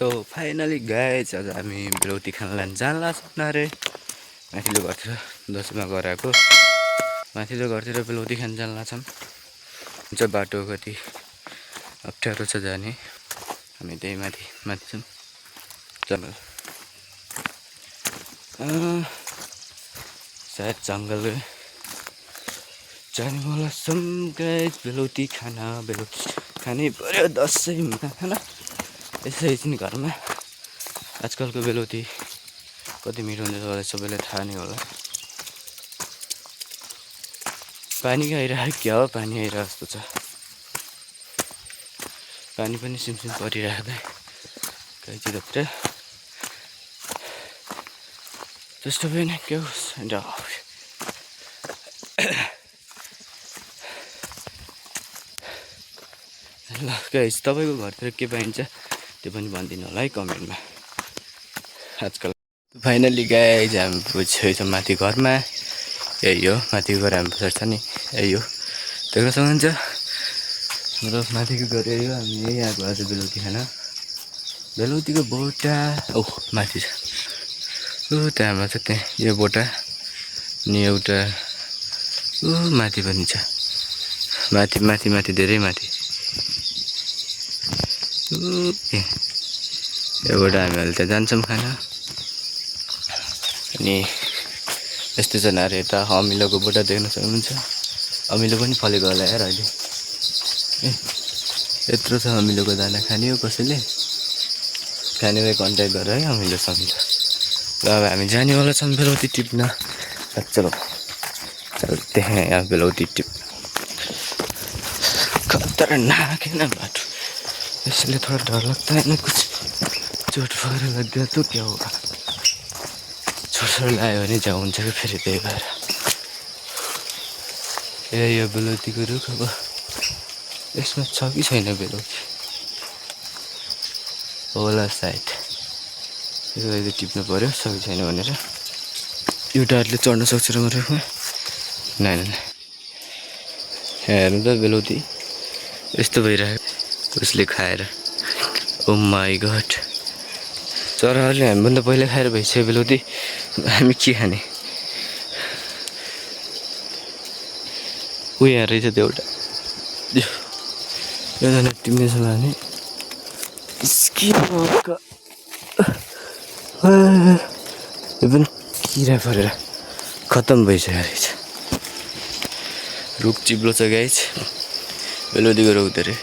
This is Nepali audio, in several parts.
तो फाइनली गाइज आज हामी बेलौती खान जान लाग्छौँ अरे माथिल्लो घरतिर दसैँमा गराएको माथिल्लो घरतिर बेलौती खान जान लाग्छौँ। हुन्छ बाटो कति अप्ठ्यारो छ जाने, हामी त्यही माथि छौँ जङ्गल। सायद जङ्गल जाने वाला छौँ गाइज। बेलौती खानै पर्यो दसैँमा होइन। यसै एकछिन घरमा आजकलको बेलौती कति मिठो हुन्छ तपाईँलाई सबैलाई थाहा नै होला। पानी आइरहेको क्या हो, पानी आइरहेको जस्तो छ। पानी पनि सिमसिम परिरहेको कैचीतिर त्यस्तो पनि के होस्। ल गाइस, तपाईँको घरतिर के पाइन्छ त्यो पनि भनिदिनु होला है कमेन्टमा। आजकल फाइनली गाइस हामी पुगेछौँ माथि घरमा। यही हो माथिको घर, हामी पछाडि छ नि, यही हो देख्न सक्नुहुन्छ। मतलब माथिको घर यही हो, हामी यही आएको आज बेलौती खान। बेलौतीको बोटा ओह माथि छ, त्यहाँमा छ, त्यहाँ यो बोटा अनि एउटा माथि पनि छ, माथि धेरै माथि। एउटा हामीहरूले त्यहाँ जान्छौँ खान। अनि यस्तो छ अरे यता अमिलोको बोटा देख्न सक्नुहुन्छ। अमिलो पनि फलेको होला यार अहिले। यत्रो छ अमिलोको दाना, खाने हो कसैले खाने भए कन्ट्याक्ट गर है अमिलोसँग। ल अब हामी जानेवाला छौँ बेलौती टिप्न। चलो चलते हैं यहाँ बेलौती टिप। खतरनाक है ना बाटो, इसलिए थोड़ा डर लगता है ना, कुछ चोट वगैरह लग गया तो क्या होगा। छोटो लायो भने जाउँ हुन्छ कि फेरि, त्यही भएर यो बेलौतीको रुख। अब यसमा छ कि छैन बेलौती होला सायद, यसो टिप्नु पऱ्यो छ कि छैन भनेर। एउटाहरूले चढ्न सक्छ र रुखमा? नाइ हेर्नु त बेलौती यस्तो भइरहेको उसले खाएर। ओ माई गड, चराहरूले हामीभन्दा पहिला खाएर भइसक्यो बेलौती, हामी के खाने? यहाँ रहेछ त्यो एउटा, योजना टिप्नेछ भने यो पनि किरा परेर खतम भइसक्यो रहेछ। रुख चिप्लो छ गाइस, बेलौतीको रुख धेरै।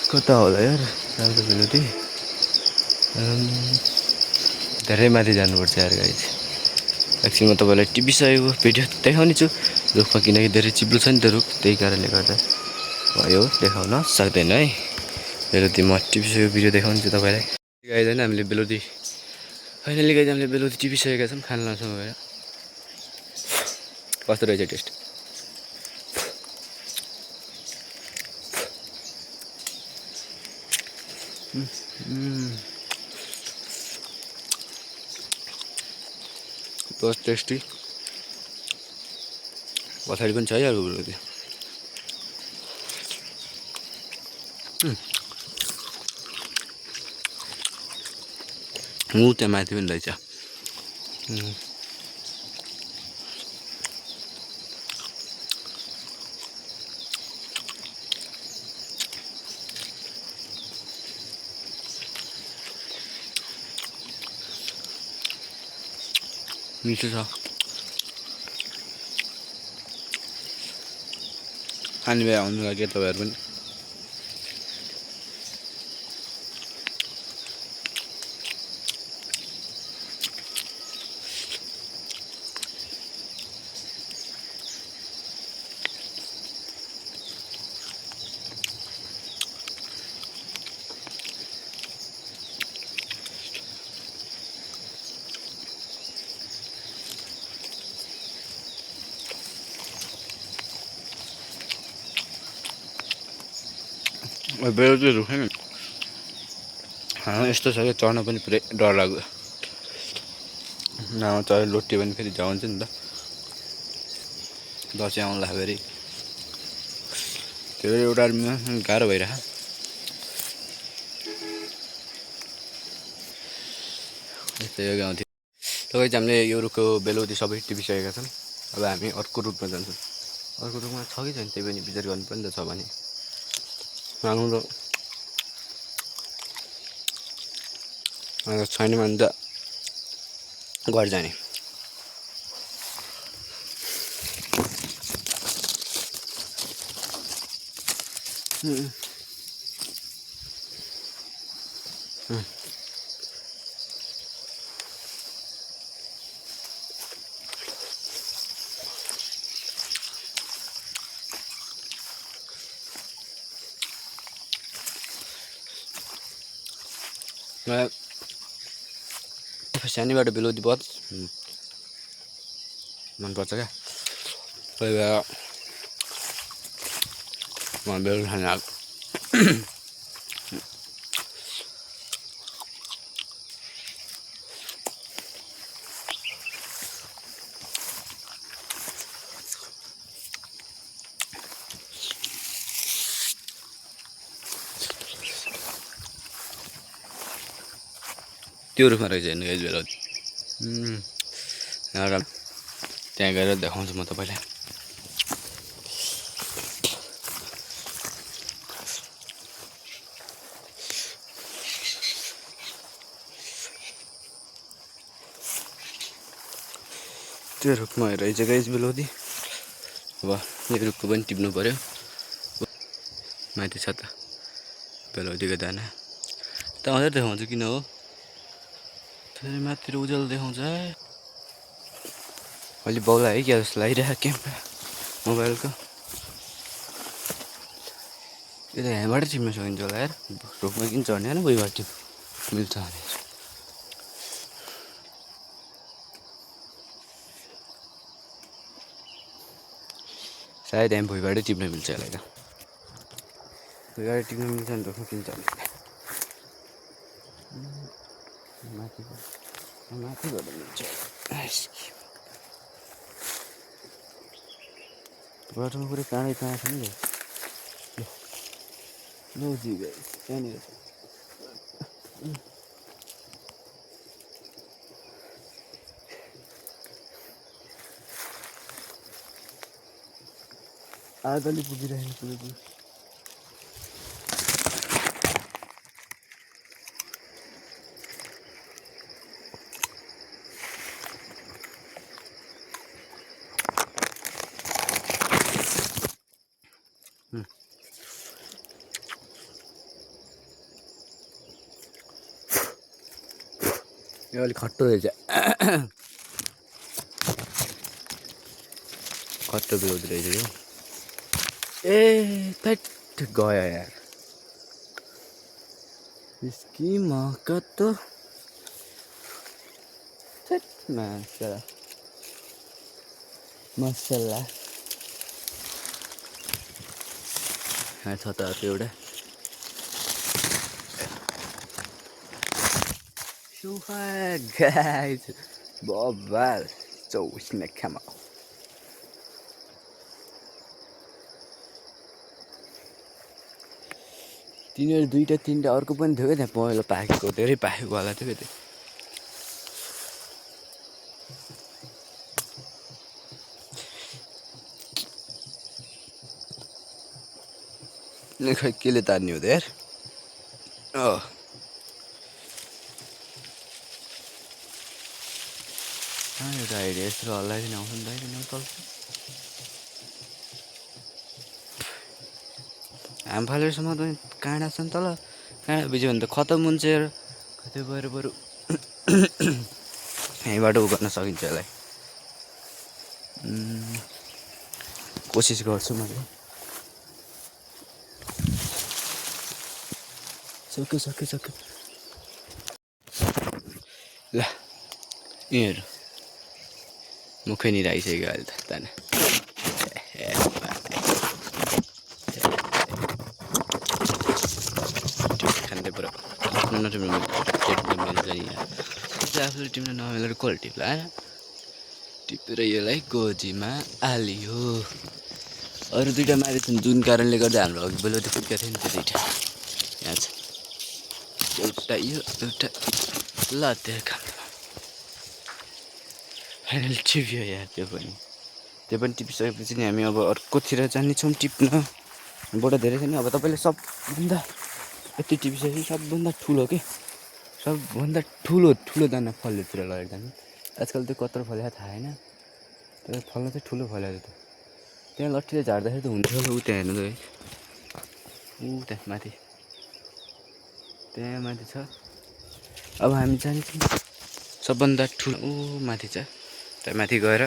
कता होला यार राम्रो बेलौती? धेरै माथि जानुपर्छ यार गाइस। एकछिन म तपाईँलाई टिपिसकेको भिडियो देखाउने छु रुखमा, किनकि धेरै चिप्लो छ नि त रुख, त्यही कारणले गर्दा भयो देखाउन सक्दैन है। बेलौती म टिपिसकेको भिडियो देखाउने छु तपाईँलाई। गाइस होइन, हामीले बेलौती फाइनली गाइस हामीले बेलौती टिपिसकेका छौँ, खान लाग्छौँ गएर। कस्तो रहेछ टेस्ट? बहुत टेस्टी। पछाडि पनि छ है अर्को बेलौती। त्यहाँ माथि पनि रहेछ। मिठो छ, खाने भए आउनु लाग्यो तपाईँहरू पनि। बेलौती रुख नि यस्तो छ कि चढ्न पनि पुरै डर लाग्यो। नभए चढ लुट्यो भने फेरि झ्याउँछ नि त, दसैँ आउँदाखेरि त्यो एउटा गाह्रो भइरह यस्तै हो गाउँथ्यो। तपाईँ हामीले यो रुखको बेलौती सबै टिपिसकेका छौँ। अब हामी अर्को रुखमा जान्छौँ। अर्को रुखमा छ कि छैन त्यही पनि विचार गर्नु पनि त छ भने माग्नु छैन भने त घर जाने। सानैबाट बेलौती बहुत मनपर्छ क्या। कोही बेला बेलुकी खान आएको त्यो रुखमा रहेछ हेर्नु गाइस बेलौती। त्यहाँ गएर देखाउँछु म तपाईँलाई। त्यो रुखमा रहेछ गाइस बेलौती। अब यो रुखको पनि टिप्नु पर्यो। माथि छ त बेलौतीको दाना त अझै देखाउँछु किन हो फेरि माथि उज्यालो देखाउँछ। अलि बाउला है क्या जस्तो लागिरहेको क्यामेरा मोबाइलको। यो त यहाँबाट टिप्न सकिन्छ होला यार। रुखमा किन चढ्ने होइन भुइँबाट मिल्छ भने सायद यहाँ भुइँबाटै टिप्न मिल्छ यसलाई त। भुइँबाट टिप्न मिल्छ भने रुखमा किन चढ्ने। माथिबाट मिल्छ। बाटोमा पुरै काँडै काँडा छ नि नौजी गाइस त्यहाँनिर छ। आगोले पुगिरहेको पुरै यो अलिक खट्टो रहेछ। खट्टो बेलौती रहेछ यो। ए थैट गयो यार इसकी माँ का तो माशाल्लाह माशाल्लाह। यहाँ छ त एउटा guys बबाल 24 में खामा तिनीहरू दुईटा तिनटा अर्को पनि थियो क्या त्यहाँ पहेँलो पाकेको धेरै पाकेको होला थियो क्या त्यो खै केले तान्ने हो त यार। एउटा आइडिया यस्तो हल्लाइकन आउँछ नि त तल हामफालेसम्म त काँडा छ नि तल काँडा भिज्यो भने त खतम हुन्छ यार। त्यो भएर बरु यहीँबाट उ गर्न सकिन्छ यसलाई। कोसिस गर्छु मैले। सक्यो ल यिनीहरू मुखैनिर आइसक्यो अहिले त दाना। खाँदै पुरा नटिप्नु मिल्छ नि आफूले टिप्न नमिलेर कसले टिप्ला टिपेर यसलाई गोजीमा हालियो। अरू दुईवटा माथि छन् जुन कारणले गर्दा हाम्रो अघि बेलुका पुगेको थियो नि त्यो दुईवटा यहाँ छ एउटा यो एउटा ल त्यो काम फाइनल टिप्यो यार त्यो पनि टिपिसकेपछि नि हामी अब अर्कोतिर जानेछौँ टिप्न बोट धेरै छ नि अब तपाईँले सबभन्दा यति टिपिसकेपछि सबभन्दा ठुलो के सबभन्दा ठुलो दाना फलतिर लगेको जानु आजकल त्यो कत्रो फल्यो थाहा छैन तर फल्न चाहिँ ठुलो फल्यो त्यो त्यहाँ लट्ठीले झार्दाखेरि त हुन्थ्यो होला ऊ त्यहाँ हेर्नु त है ऊ त्यहाँ माथि त्यहाँ माथि छ अब हामी जानेछौँ सबभन्दा ठुलो ऊ माथि छ त्यहाँ माथि गएर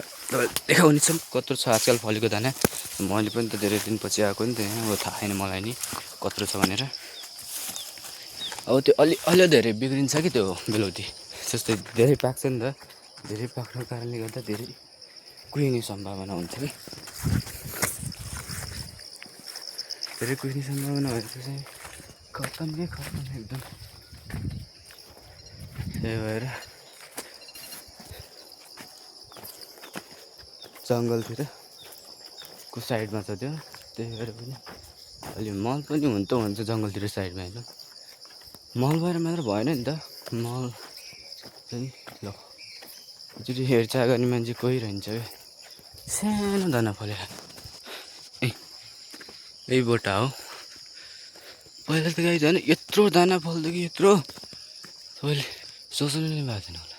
देखाउनेछौँ कत्रो छ आजकल फलेको दाना मैले पनि त धेरै दिनपछि आएको नि त्यहाँ अब थाहा छैन मलाई नि कत्रो छ भनेर अब त्यो अलि धेरै बिग्रिन्छ कि त्यो बेलौती जस्तै धेरै पाक्छ नि त धेरै पाक्नुको कारणले गर्दा धेरै कुहिने सम्भावना हुन्छ कि धेरै कुहिने सम्भावना भएपछि चाहिँ खतम एकदम त्यही भएर जङ्गलतिरको साइडमा छ त्यो त्यही भएर पनि अलि मल पनि हुन्छ जङ्गलतिर साइडमा होइन मल भएर मात्र भएन नि त मल चाहिँ ल एकचोटि हेरचाह गर्ने मान्छे कोही रहन्छ क्या सानो दाना फल्यो यही बोटा हो पहिला त गाई झन् यत्रो दाना फल्थ्यो कि यत्रो तपाईँले सोच्नु नै भएको छैन होला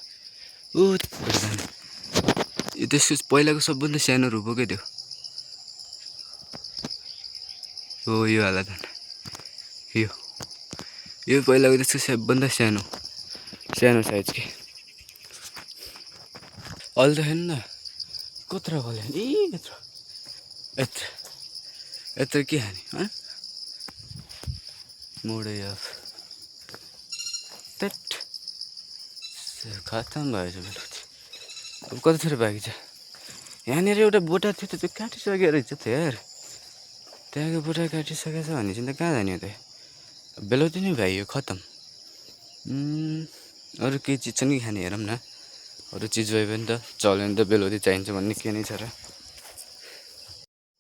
ऊ दाना यो त्यसको पहिलाको सबभन्दा सानो रूप हो क्या त्यो हो यो हालत यो पहिलाको त्यसको सबभन्दा सानो साइज के अहिले त हेर्नु न कत्रो फल्यो नि यत्रो के हाने मोडै अफ त्यट खतम भएछ बेलुकी अब कतिखेर बाँकी छ यहाँनिर एउटा बोटा थियो त त्यो काटिसकेको रहेछ त यार त्यहाँको बोटा काटिसकेको छ भने चाहिँ त कहाँ जाने हो त बेलुकी नै भ्याइयो खतम अरू केही चिज छ नि खाने हेरौँ न अरू चिज भयो भने त चल्यो भने त बेलुकी चाहिन्छ भन्ने के नै छ र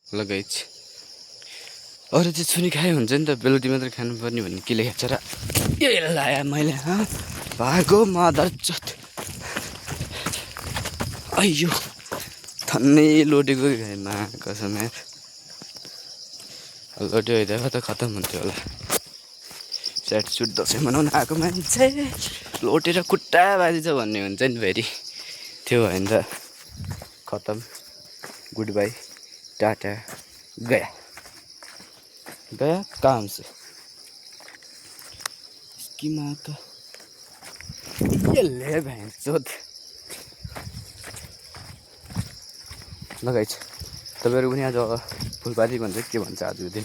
लगाइछ अरू चिज सुनि खायो हुन्छ नि त बेलुकी मात्रै खानुपर्ने भन्ने के लेखेको छ र यो लाया मैले भागो मदर चोत अयो धन्नै लोटेको मा कसम यार लोट्यो भइदिएको त खतम हुन्थ्यो होला स्याट सुट दसैँ मनाउन आएको मान्छे लोटेर खुट्टा बाजिन्छ भन्ने हुन्छ नि फेरि त्यो भयो भने त खतम गुड बाई टाटा गया काम से इसकी माँ का ये ले भैंसोद लगाइछ तपाईँहरू पनि आज फुलबारी भन्छ के भन्छ आज दिन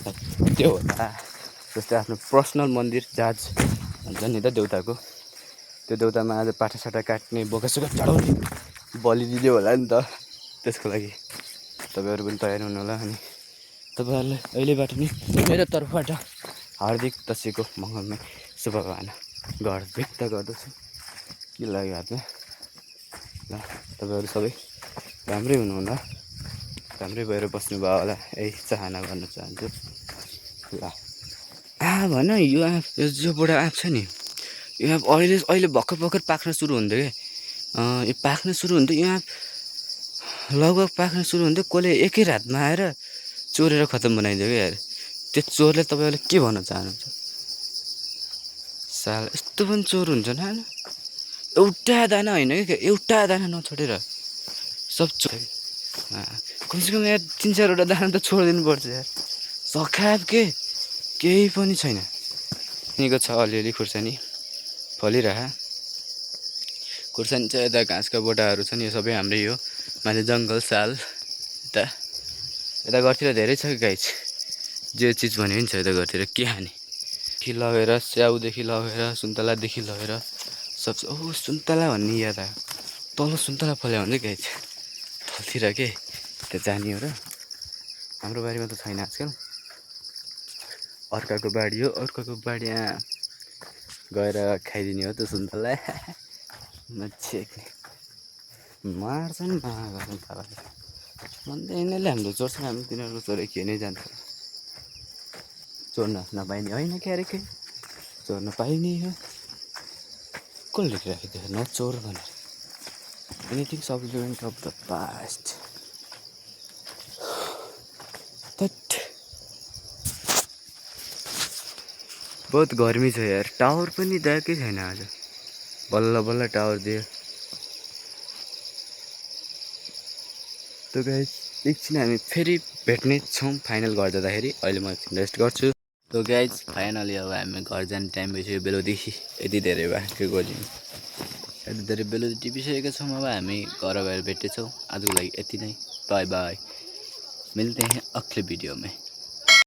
त्यो होला जस्तै आफ्नो पर्सनल मन्दिर जहाज भन्छ नि त देउताको त्यो देउतामा आज पाठासाटा काट्ने बोकासोका चढाउने बलि दिँदै होला नि त त्यसको लागि तपाईँहरू पनि तयार हुनु होला अनि तपाईँहरूलाई अहिलेबाट नि मेरो तर्फबाट हार्दिक दसैँको मङ्गलमय शुभकामना व्यक्त गर्दछु के लाग्यो हातमा ल तपाईँहरू सबै राम्रै हुनुहुन्न राम्रै भएर बस्नुभयो होला यही चाहना गर्न चाहन्छु ल भन यो जोबाट आँप छ नि यो आँप अहिले भर्खर पाक्न सुरु हुन्थ्यो क्या यो पाक्न सुरु हुन्थ्यो यो आँप लगभग पाक्न सुरु हुन्थ्यो कसले एकै रातमा आएर चोरेर खतम बनाइदियो क्या यार त्यो चोरले तपाईँहरूले के भन्न चाहनुहुन्छ साला यस्तो पनि चोर हुन्छ न एउटा दाना होइन क्या एउटा दाना नछोडेर सब चोर कमसेकम यार 3-4वटा दाना त छोडिदिनु पर्छ यार सखाप के केही पनि छैन यहीँको छ अलिअलि खुर्सानी फलिरह खुर्सानी चाहिँ यता घाँसका बोटाहरू छन् यो सबै हाम्रै हो माथि जङ्गल साल यता घरतिर धेरै छ गाइस जे चिज भन्यो नि छ यता घरतिर के खाने कि लगेर स्याउदेखि लगेर सुन्तलादेखि लगेर सब सुन्तला भन्ने याद आयो तल सुन्तला फल्यो भने गाइस तलतिर के त्यहाँ जाने हो र हाम्रो बारीमा त छैन आजकल अर्काको बाडी हो अर्काको बाडी गएर खाइदिने हो त सुन्तला मान्छे मार्छन् भन्दा यिनीहरूले हाम्रो चोर्छ हामी तिनीहरूको चोरे के नै जान्छ चोर्न नपाइने होइन क्यारेकै चोर्न पाइने हो कसले लेखिरहेको थियो नचोर भनेर anything supplement of the past but बहुत गर्मी छ यार टावर पनि दिएकै छैन आज बल्ल बल्ल टावर दियो त गाइस एकछिन हामी फेरि भेट्ने छौँ फाइनल घर जाँदाखेरि अहिले म एकछिन रेस्ट गर्छु त गाइस फाइनली अब हामी घर जाने टाइम भइसक्यो बेलुदेखि यति धेरै भएको गऱ्यौँ यति धेरै बेलुकी टिपिसकेका छौँ अब हामी घर गएर भेट्नेछौँ आजको लागि यति नै बाई बाई मिलते हैं अगले वीडियो में